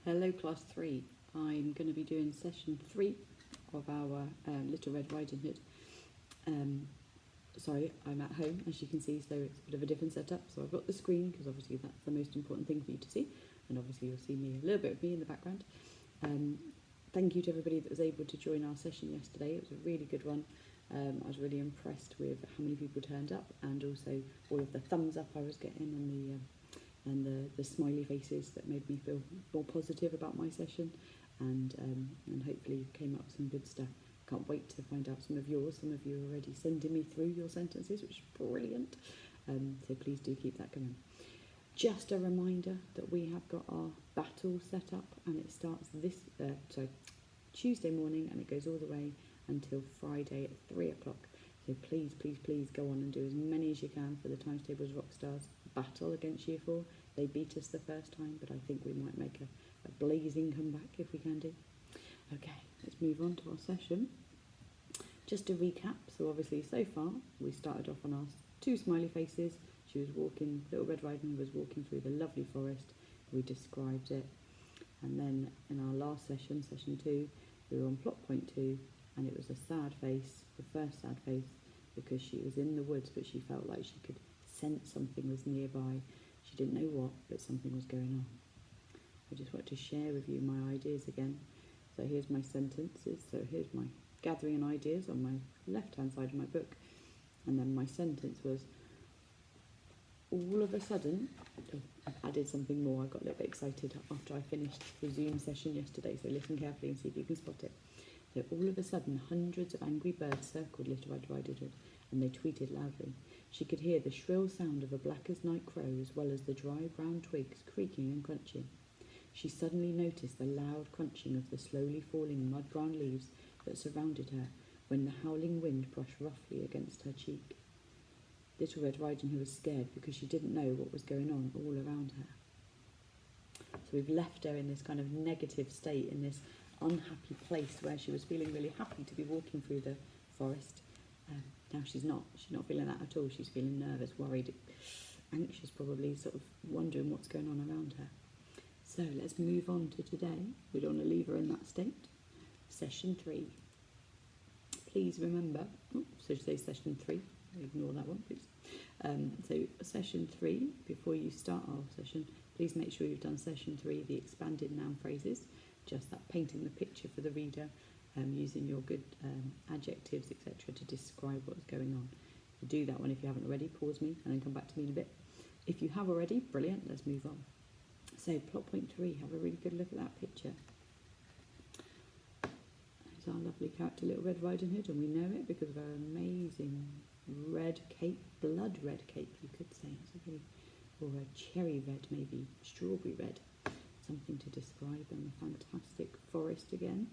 Hello class 3. I'm going to be doing session 3 of our Little Red Riding Hood. Sorry, I'm at home as you can see, so it's a bit of a different setup. So I've got the screen because obviously that's the most important thing for you to see, and obviously you'll see me, a little bit of me in the background. Thank you to everybody that was able to join our session yesterday. It was a really good one. I was really impressed with how many people turned up, and also all of the thumbs up I was getting and the smiley faces that made me feel more positive about my session, and hopefully came up with some good stuff. Can't wait to find out some of yours. Some of you are already sending me through your sentences, which is brilliant. So please do keep that going. Just a reminder that we have got our battle set up, and it starts Tuesday morning, and it goes all the way until Friday at 3 o'clock. So please go on and do as many as you can for the Times Tables Rockstars battle against Year 4. They beat us the first time, but I think we might make a blazing comeback if we can do. Okay, let's move on to our session. Just to recap, so obviously so far we started off on our two smiley faces. She was walking, Little Red Riding Hood was walking through the lovely forest. We described it, and then in our last session, session 2, we were on plot point 2, and it was a sad face, the first sad face, because she was in the woods, but she felt like she could sense something was nearby. She didn't know what, but something was going on. I just want to share with you my ideas again. So here's my sentences. So here's my gathering and ideas on my left-hand side of my book. And then my sentence was, all of a sudden, I've added something more. I got a little bit excited after I finished the Zoom session yesterday, so listen carefully and see if you can spot it. So all of a sudden, hundreds of angry birds circled Little Red Riding Hood, and they tweeted loudly. She could hear the shrill sound of a black-as-night crow, as well as the dry brown twigs creaking and crunching. She suddenly noticed the loud crunching of the slowly falling mud-brown leaves that surrounded her when the howling wind brushed roughly against her cheek. Little Red Riding Hood was scared because she didn't know what was going on all around her. So we've left her in this kind of negative state, in this unhappy place where she was feeling really happy to be walking through the forest. Now she's not feeling that at all. She's feeling nervous, worried, anxious, probably sort of wondering what's going on around her. So let's move on to today. We don't want to leave her in that state. Session 3. Please remember, so say session 3, ignore that one please. So session 3, before you start our session, please make sure you've done session 3, the expanded noun phrases, just that painting the picture for the reader, using your good adjectives, etc. to describe what's going on. So do that one if you haven't already. Pause me and then come back to me in a bit. If you have already, brilliant, let's move on. So plot point 3, have a really good look at that picture. It's our lovely character Little Red Riding Hood, and we know it because of her amazing red cape, blood red cape you could say, or a cherry red, maybe strawberry red, something to describe, and the fantastic forest again.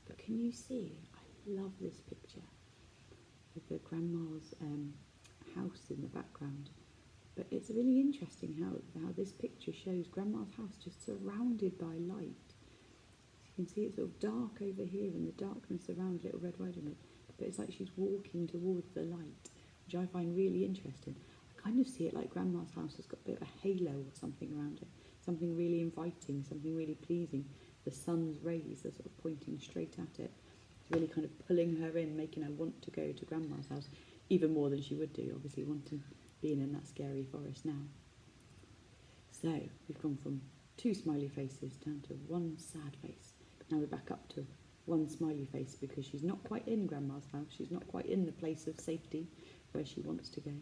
But can you see, I love this picture with the grandma's house in the background. But it's really interesting how this picture shows grandma's house just surrounded by light. You can see it's sort of dark over here, and the darkness around Little Red Riding Hood, but it's like she's walking towards the light, which I find really interesting. I kind of see it like grandma's house has got a bit of a halo or something around it, something really inviting, something really pleasing. The sun's rays are sort of pointing straight at it. It's really kind of pulling her in, making her want to go to grandma's house, even more than she would do, obviously, being in that scary forest now. So we've gone from 2 smiley faces down to 1 sad face. Now we're back up to 1 smiley face, because she's not quite in grandma's house. She's not quite in the place of safety where she wants to go,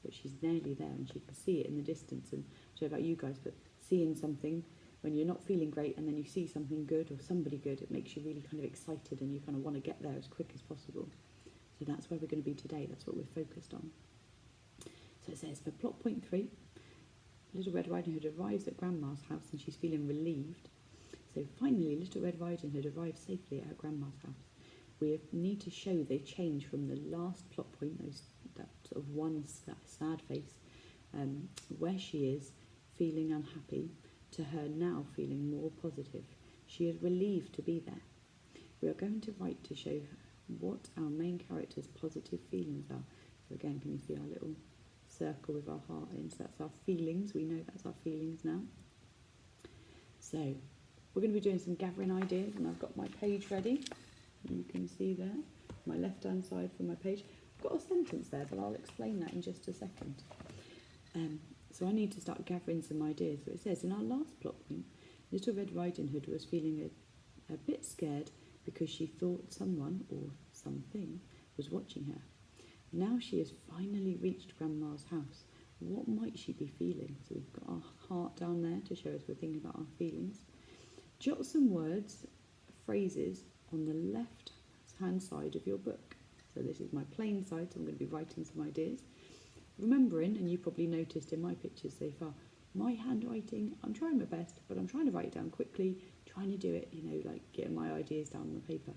but she's nearly there, and she can see it in the distance. And I don't know about you guys, but seeing something when you're not feeling great and then you see something good or somebody good, it makes you really kind of excited, and you kind of want to get there as quick as possible. So that's where we're going to be today. That's what we're focused on. So it says, for plot point 3, Little Red Riding Hood arrives at grandma's house and she's feeling relieved. So finally, Little Red Riding Hood arrives safely at her grandma's house. We need to show the change from the last plot point, that sort of 1 sad face, where she is feeling unhappy, to her now feeling more positive. She is relieved to be there. We are going to write to show what our main character's positive feelings are. So again, can you see our little circle with our heart in? So that's our feelings. We know that's our feelings now. So we're going to be doing some gathering ideas, and I've got my page ready. You can see there, my left-hand side for my page. I've got a sentence there, but I'll explain that in just a second. So I need to start gathering some ideas. So it says, in our last plot point, Little Red Riding Hood was feeling a bit scared because she thought someone or something was watching her. Now she has finally reached Grandma's house. What might she be feeling? So we've got our heart down there to show us we're thinking about our feelings. Jot some words, phrases on the left-hand side of your book. So this is my plain side, so I'm going to be writing some ideas. Remembering, and you probably noticed in my pictures so far, my handwriting, I'm trying my best, but I'm trying to write it down quickly, trying to do it, like getting my ideas down on the paper.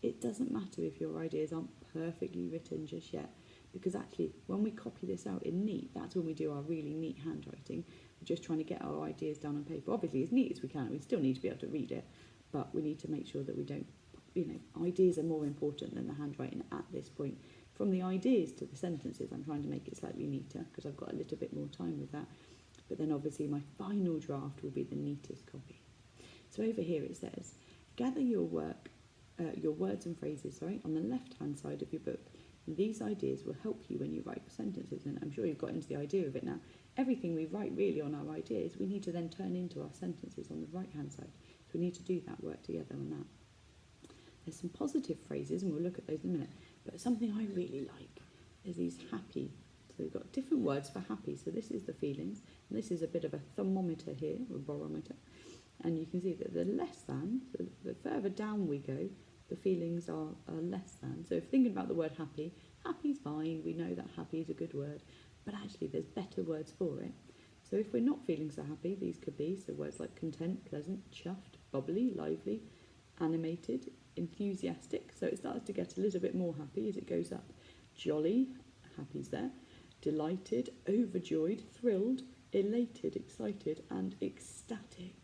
It doesn't matter if your ideas aren't perfectly written just yet, because actually when we copy this out in neat, that's when we do our really neat handwriting. We're just trying to get our ideas down on paper. Obviously as neat as we can, we still need to be able to read it, but we need to make sure that we don't, ideas are more important than the handwriting at this point. From the ideas to the sentences, I'm trying to make it slightly neater because I've got a little bit more time with that. But then obviously my final draft will be the neatest copy. So over here it says, gather your words and phrases, on the left-hand side of your book. And these ideas will help you when you write your sentences. And I'm sure you've got into the idea of it now. Everything we write really on our ideas, we need to then turn into our sentences on the right-hand side. So we need to do that work together on that. There's some positive phrases, and we'll look at those in a minute. But something I really like is these happy. So we've got different words for happy. So this is the feelings, and this is a bit of a thermometer here, or barometer. And you can see that the less than, so the further down we go, the feelings are less than. So if thinking about the word happy, happy's fine, we know that happy is a good word, but actually there's better words for it. So if we're not feeling so happy, these could be, so words like content, pleasant, chuffed, bubbly, lively, animated, enthusiastic, so it starts to get a little bit more happy as it goes up. Jolly, happy's there. Delighted, overjoyed, thrilled, elated, excited, and ecstatic.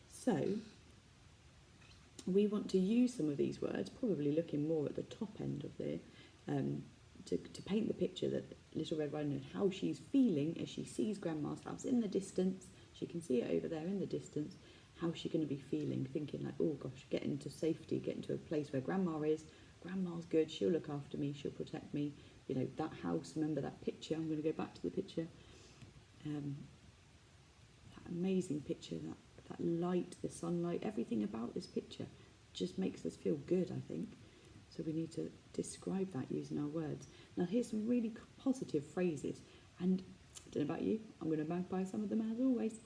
So we want to use some of these words, probably looking more at the top end of there, to paint the picture that Little Red Riding Hood, how she's feeling as she sees Grandma's house in the distance. She can see it over there in the distance. How's she going to be feeling? Thinking like, oh gosh, getting to safety, getting to a place where Grandma is. Grandma's good, she'll look after me, she'll protect me. That house, remember that picture? I'm going to go back to the picture. That amazing picture, that light, the sunlight, everything about this picture just makes us feel good, I think. So we need to describe that using our words. Now here's some really positive phrases, and I don't know about you, I'm going to magpie some of them as always.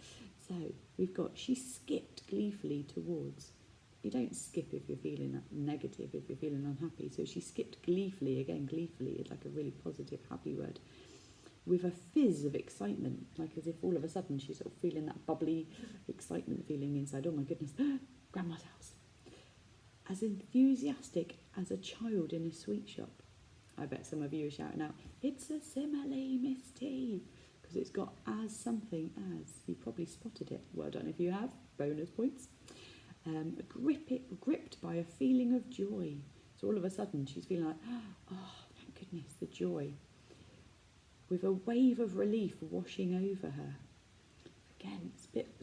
So we've got, she skipped gleefully towards. You don't skip if you're feeling negative, if you're feeling unhappy. So she skipped gleefully. Again, gleefully is like a really positive, happy word. With a fizz of excitement, like as if all of a sudden she's sort of feeling that bubbly excitement feeling inside. Oh my goodness, Grandma's house. As enthusiastic as a child in a sweet shop. I bet some of you are shouting out, it's a simile, Miss T. Because it's got as something as. You probably spotted it. Well done if you have. Bonus points. Gripped by a feeling of joy. So all of a sudden she's feeling like, oh, thank goodness, the joy. With a wave of relief washing over her. Again, it's a bit,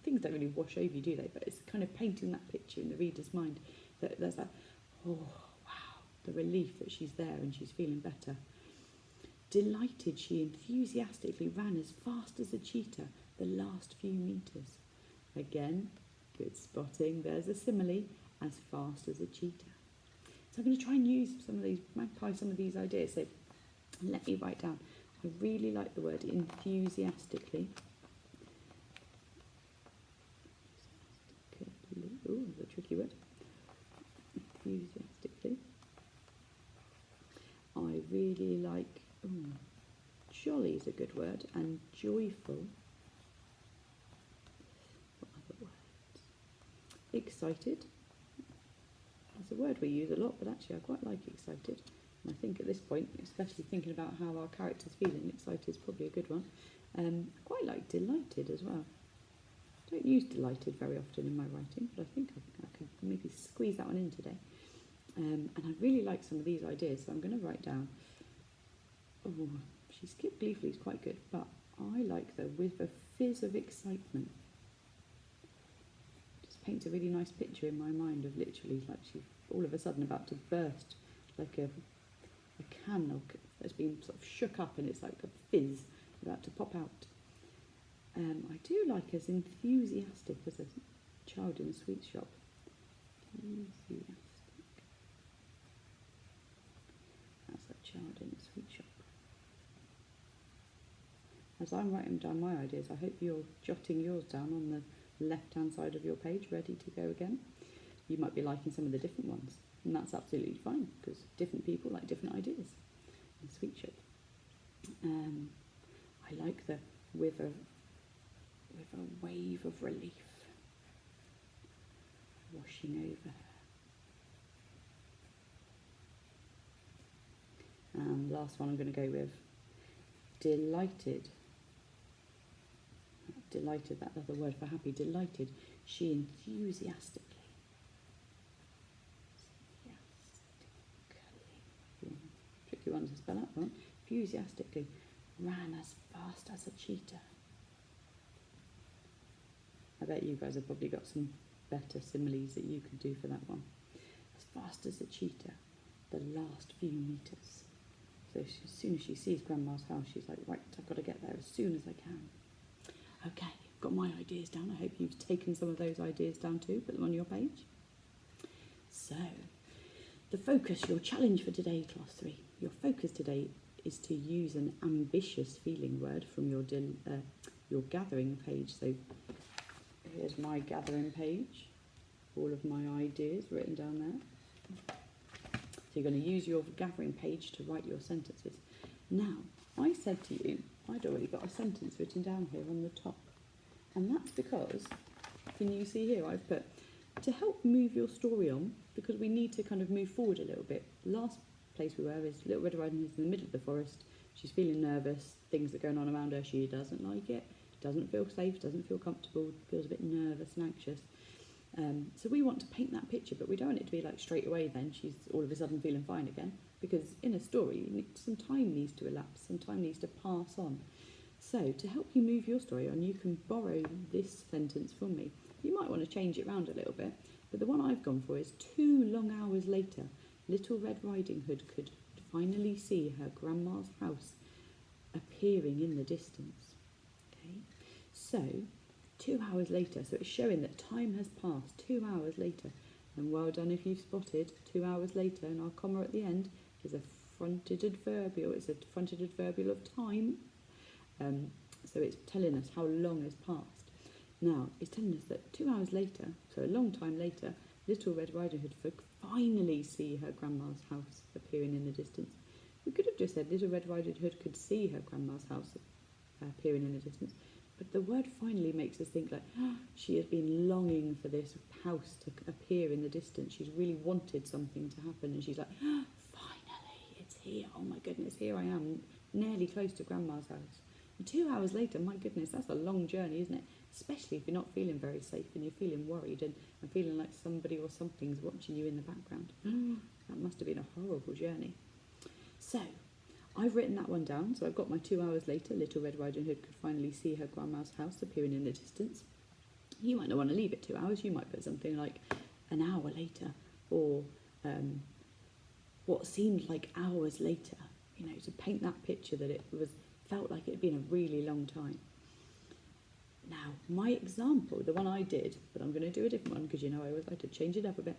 things don't really wash over you, do they? But it's kind of painting that picture in the reader's mind. That there's that, oh, wow, the relief that she's there and she's feeling better. Delighted, she enthusiastically ran as fast as a cheetah the last few metres. Again, good spotting. There's a simile, as fast as a cheetah. So I'm going to try and use magpie some of these ideas. So let me write down. I really like the word enthusiastically. Oh, that's a tricky word. Enthusiastically. I really like, jolly is a good word, and joyful. What other words? Excited. That's a word we use a lot, but actually I quite like excited. And I think at this point, especially thinking about how our character's feeling, excited is probably a good one. I quite like delighted as well. I don't use delighted very often in my writing, but I think I could maybe squeeze that one in today. And I really like some of these ideas, so I'm going to write down, oh, she skipped gleefully is quite good, but I like the with a fizz of excitement. paints a really nice picture in my mind of literally like she's all of a sudden about to burst, like a can that's been sort of shook up and it's like a fizz about to pop out. I do like as enthusiastic as a child in a sweet shop. Enthusiastic as a child in a sweet shop. As I'm writing down my ideas, I hope you're jotting yours down on the left-hand side of your page, ready to go again. You might be liking some of the different ones, and that's absolutely fine, because different people like different ideas in sweet shop. I like the with a wave of relief washing over her. And last one I'm going to go with delighted. Delighted, that other word for happy. Delighted, she enthusiastically. Tricky one to spell out, right? Enthusiastically ran as fast as a cheetah. I bet you guys have probably got some better similes that you could do for that one. As fast as a cheetah, the last few meters. So as soon as she sees Grandma's house, she's like, right, I've got to get there as soon as I can. Okay, I've got my ideas down. I hope you've taken some of those ideas down too. Put them on your page. So, the focus, your challenge for today, class 3. Your focus today is to use an ambitious feeling word from your gathering page. So, here's my gathering page. All of my ideas written down there. So you're going to use your gathering page to write your sentences. Now, I said to you, I'd already got a sentence written down here on the top. And that's because, can you see here, I've put, to help move your story on, because we need to kind of move forward a little bit. Last place we were is Little Red Riding Hood in the middle of the forest. She's feeling nervous, things are going on around her, she doesn't like it, doesn't feel safe, doesn't feel comfortable, feels a bit nervous and anxious. So we want to paint that picture, but we don't want it to be like straight away then she's all of a sudden feeling fine again, because in a story some time needs to elapse, some time needs to pass on. So to help you move your story on, you can borrow this sentence from me. You might want to change it around a little bit, but the one I've gone for is 2 long hours later, Little Red Riding Hood could finally see her grandma's house appearing in the distance. Okay, so 2 hours later, so it's showing that time has passed 2 hours later, and well done if you've spotted 2 hours later, and our comma at the end is a fronted adverbial, it's a fronted adverbial of time, so it's telling us how long has passed. Now, it's telling us that 2 hours later, so a long time later, Little Red Riding Hood could finally see her grandma's house appearing in the distance. We could have just said Little Red Riding Hood could see her grandma's house appearing in the distance. But the word finally makes us think like, she has been longing for this house to appear in the distance. She's really wanted something to happen, and she's like, finally, it's here. Oh my goodness, here I am, nearly close to Grandma's house. And 2 hours later, my goodness, that's a long journey, isn't it? Especially if you're not feeling very safe and you're feeling worried and feeling like somebody or something's watching you in the background. That must have been a horrible journey. So, I've written that one down, so I've got my 2 hours later, Little Red Riding Hood could finally see her grandma's house appearing in the distance. You might not want to leave it 2 hours, you might put something like an hour later, or what seemed like hours later, you know, to paint that picture that it felt like it had been a really long time. Now, my example, the one I did, but I'm going to do a different one because you know I always like to change it up a bit.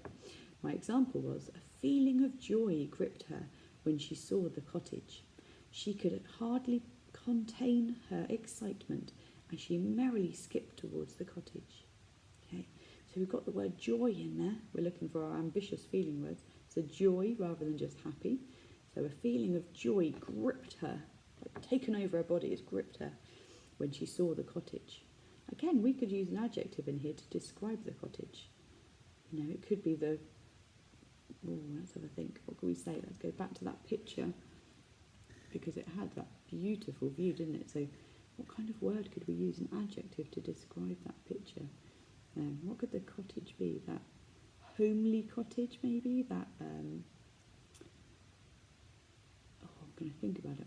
My example was, a feeling of joy gripped her when she saw the cottage. She could hardly contain her excitement as she merrily skipped towards the cottage. Okay, so we've got the word joy in there. We're looking for our ambitious feeling words. So joy rather than just happy. So a feeling of joy gripped her, like taken over her body, it's gripped her when she saw the cottage. Again, we could use an adjective in here to describe the cottage. You know, it could be the... Oh, let's have a think. What can we say? Let's go back to that picture, because it had that beautiful view, didn't it? So what kind of word could we use, an adjective, to describe that picture? What could the cottage be? That homely cottage, maybe? That... I'm going to think about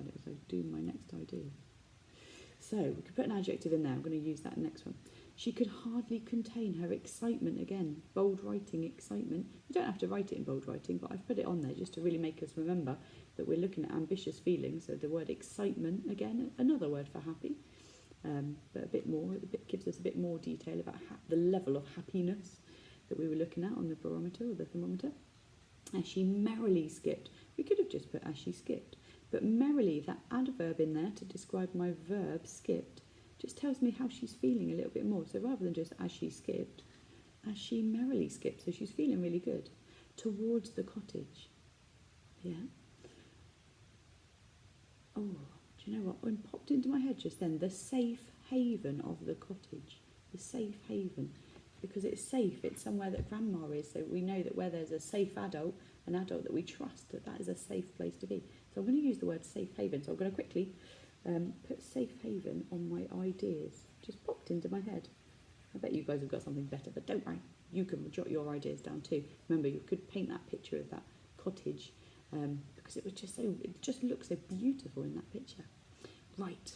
it as I do my next idea. So we could put an adjective in there. I'm going to use that next one. She could hardly contain her excitement again. Bold writing, excitement. You don't have to write it in bold writing, but I've put it on there just to really make us remember that we're looking at ambitious feelings. So the word excitement, again, another word for happy, but a bit more. It gives us a bit more detail about the level of happiness that we were looking at on the barometer or the thermometer. As she merrily skipped. We could have just put as she skipped. But merrily, that adverb in there to describe my verb, skipped, just tells me how she's feeling a little bit more. So rather than just as she skipped, as she merrily skipped. So she's feeling really good. Towards the cottage. Yeah. Oh, do you know what? When popped into my head just then, the safe haven of the cottage. The safe haven. Because it's safe, it's somewhere that grandma is. So we know that where there's a safe adult, an adult that we trust, that is a safe place to be. So I'm going to use the word safe haven. So I'm going to quickly put safe haven on my ideas. Just popped into my head. I bet you guys have got something better, but don't worry. You can jot your ideas down too. Remember, you could paint that picture of that cottage because it just looks so beautiful in that picture. Right.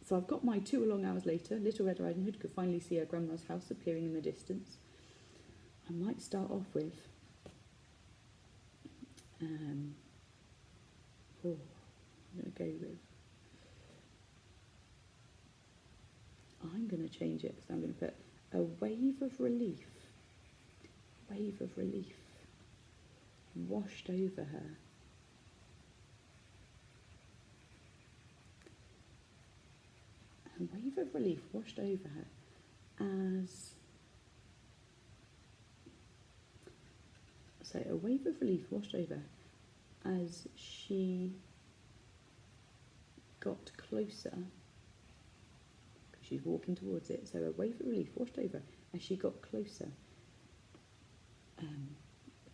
So I've got my 2 long hours later. Little Red Riding Hood could finally see her grandma's house appearing in the distance. I might start off with I'm going to go with, I'm going to change it, so I'm going to put a wave of relief washed over her. A wave of relief washed over her as, so a wave of relief washed over as she got closer, because she's walking towards it, so a wave of relief washed over as she got closer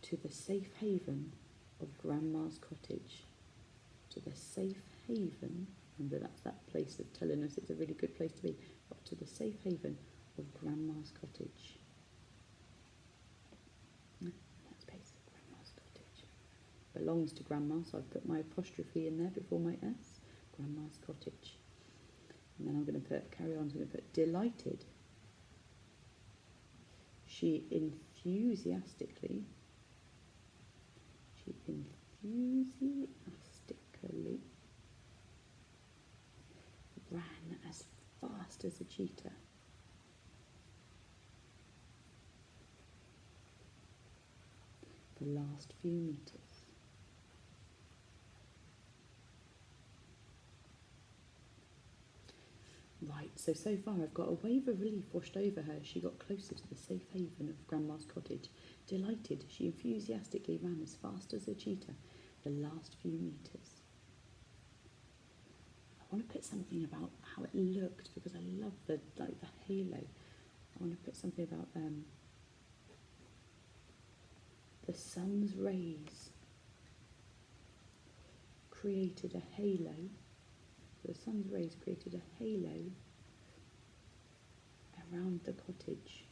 to the safe haven of Grandma's cottage. To the safe haven, remember that's that place that's telling us it's a really good place to be, but to the safe haven of Grandma's cottage. That's basic, Grandma's cottage. Belongs to Grandma, so I've put my apostrophe in there before my S. Grandma's cottage. And then I'm going to carry on, I'm going to put delighted. She enthusiastically ran as fast as a cheetah. The last few meters. Right, so far I've got a wave of relief washed over her as she got closer to the safe haven of Grandma's cottage. Delighted, she enthusiastically ran as fast as a cheetah the last few meters. I want to put something about how it looked because I love the halo. I want to put something about the sun's rays created a halo. The sun's rays created a halo around the cottage.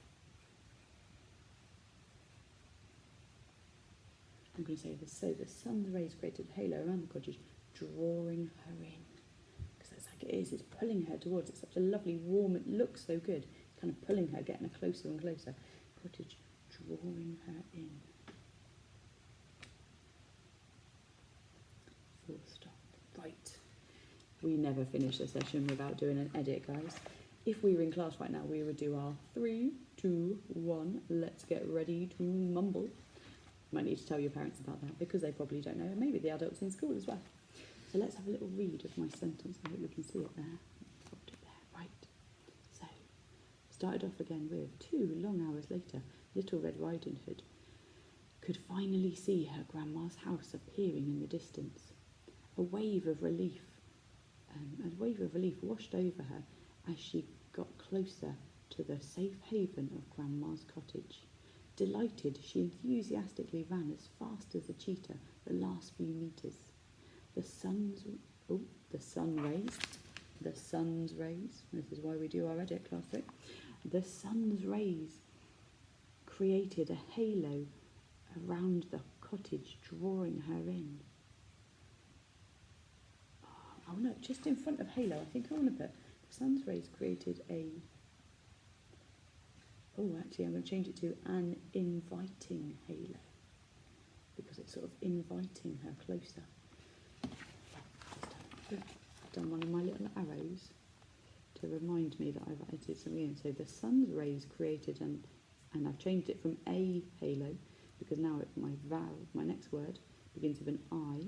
I'm going to say this. So the sun's rays created a halo around the cottage, drawing her in. Because that's like it is. It's pulling her towards. It's such a lovely, warm. It looks so good. Kind of pulling her, getting her closer and closer. Cottage drawing her in. Full stop. Right. We never finish a session without doing an edit, guys. If we were in class right now, we would do our 3, 2, 1. Let's get ready to mumble. Might need to tell your parents about that because they probably don't know, and maybe the adults in school as well. So let's have a little read of my sentence. I hope we can see it there. Popped it there. Right. So, started off again with 2 long hours later, Little Red Riding Hood could finally see her grandma's house appearing in the distance. A wave of relief washed over her as she got closer to the safe haven of Grandma's cottage. Delighted, she enthusiastically ran as fast as a cheetah the last few meters. The sun's rays, this is why we do our edit class, right? The sun's rays created a halo around the cottage, drawing her in. I want to, just in front of halo, I think I want to put the sun's rays created a Oh, actually, I'm going to change it to an inviting halo, because it's sort of inviting her closer. I've done one of my little arrows to remind me that I've added something in. So the sun's rays created and I've changed it from a halo, because now my next word begins with an I,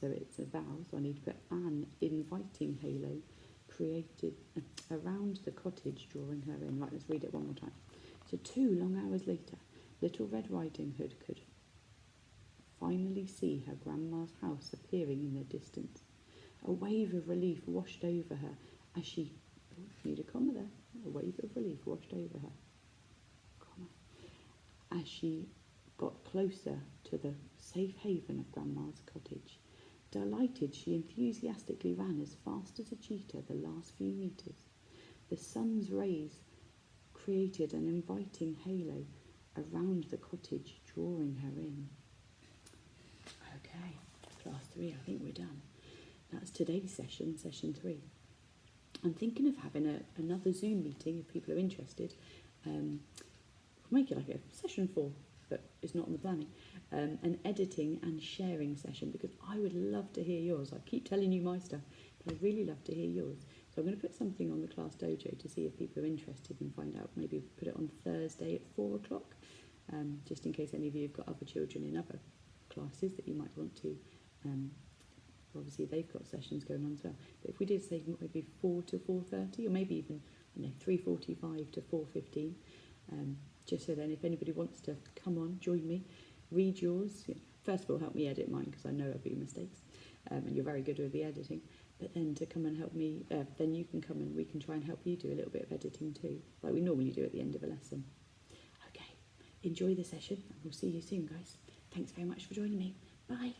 so it's a vowel, so I need to put an inviting halo created around the cottage, drawing her in. Right, let's read it one more time. So 2 long hours later, Little Red Riding Hood could finally see her grandma's house appearing in the distance. A wave of relief washed over her as she... Oh, need a comma there. A wave of relief washed over her. Comma. As she got closer to the safe haven of Grandma's cottage. Delighted, she enthusiastically ran as fast as a cheetah the last few metres. The sun's rays created an inviting halo around the cottage, drawing her in. Okay, class 3, I think we're done. That's today's session, session 3. I'm thinking of having another Zoom meeting if people are interested. We'll make it like a session 4, but it's not on the planning. An editing and sharing session, because I would love to hear yours. I keep telling you my stuff, but I'd really love to hear yours. So I'm going to put something on the Class Dojo to see if people are interested and find out. Maybe put it on Thursday at 4 o'clock, just in case any of you have got other children in other classes that you might want to. Obviously, they've got sessions going on as well. But if we did say maybe 4 to 4:30, or maybe even 3:45 to 4:15, just so then if anybody wants to come on, join me, read yours. First of all, help me edit mine, because I know I've made mistakes, and you're very good with the editing. But then to come and help me, then you can come and we can try and help you do a little bit of editing too, like we normally do at the end of a lesson. Okay, enjoy the session, and we'll see you soon, guys. Thanks very much for joining me. Bye.